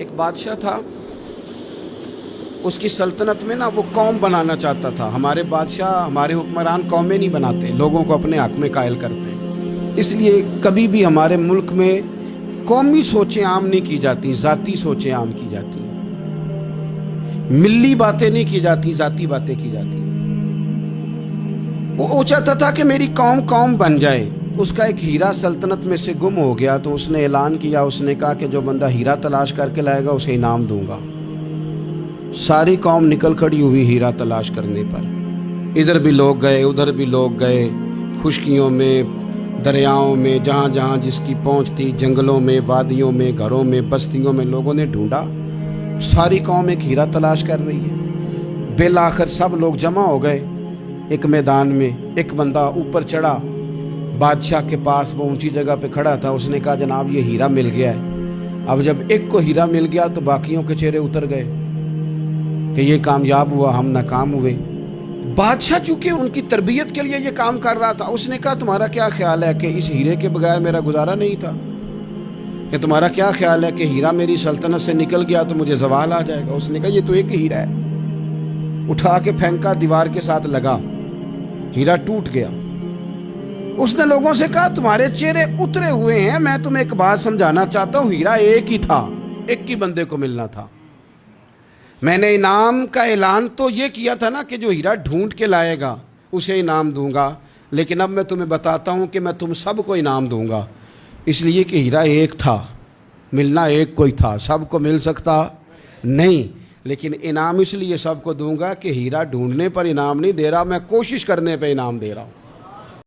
ایک بادشاہ تھا، اس کی سلطنت میں نا وہ قوم بنانا چاہتا تھا۔ ہمارے بادشاہ، ہمارے حکمران قومیں نہیں بناتے، لوگوں کو اپنے حق میں قائل کرتے ہیں۔ اس لیے کبھی بھی ہمارے ملک میں قومی سوچیں عام نہیں کی جاتی، ذاتی سوچیں عام کی جاتی ہیں۔ ملی باتیں نہیں کی جاتی، ذاتی باتیں کی جاتی ہیں۔ وہ چاہتا تھا کہ میری قوم بن جائے۔ اس کا ایک ہیرا سلطنت میں سے گم ہو گیا تو اس نے اعلان کیا، اس نے کہا کہ جو بندہ ہیرا تلاش کر کے لائے گا اسے انعام دوں گا۔ ساری قوم نکل کھڑی ہوئی ہیرا تلاش کرنے پر۔ ادھر بھی لوگ گئے، ادھر بھی لوگ گئے، خشکیوں میں، دریاؤں میں، جہاں جہاں جس کی پہنچ تھی، جنگلوں میں، وادیوں میں، گھروں میں، بستیوں میں لوگوں نے ڈھونڈا۔ ساری قوم ایک ہیرا تلاش کر رہی ہے۔ بالآخر سب لوگ جمع ہو گئے ایک میدان میں۔ ایک بندہ اوپر چڑھا بادشاہ کے پاس، وہ اونچی جگہ پہ کھڑا تھا۔ اس نے کہا جناب یہ ہیرا مل گیا ہے۔ اب جب ایک کو ہیرا مل گیا تو باقیوں کے چہرے اتر گئے کہ یہ کامیاب ہوا، ہم ناکام ہوئے۔ بادشاہ چونکہ ان کی تربیت کے لیے یہ کام کر رہا تھا، اس نے کہا تمہارا کیا خیال ہے کہ اس ہیرے کے بغیر میرا گزارا نہیں تھا؟ کہ تمہارا کیا خیال ہے کہ ہیرا میری سلطنت سے نکل گیا تو مجھے زوال آ جائے گا؟ اس نے کہا یہ تو ایک ہیرا ہے۔ اٹھا کے پھینکا، دیوار کے ساتھ لگا، ہیرا ٹوٹ گیا۔ اس نے لوگوں سے کہا تمہارے چہرے اترے ہوئے ہیں، میں تمہیں ایک بات سمجھانا چاہتا ہوں، ہیرا ایک ہی تھا، ایک ہی بندے کو ملنا تھا۔ میں نے انعام کا اعلان تو یہ کیا تھا نا کہ جو ہیرا ڈھونڈ کے لائے گا اسے انعام دوں گا، لیکن اب میں تمہیں بتاتا ہوں کہ میں تم سب کو انعام دوں گا، اس لیے کہ ہیرا ایک تھا، ملنا ایک کو ہی تھا، سب کو مل سکتا نہیں، لیکن انعام اس لیے سب کو دوں گا کہ ہیرا ڈھونڈنے پر انعام نہیں دے رہا، میں کوشش کرنے پہ انعام دے رہا ہوں۔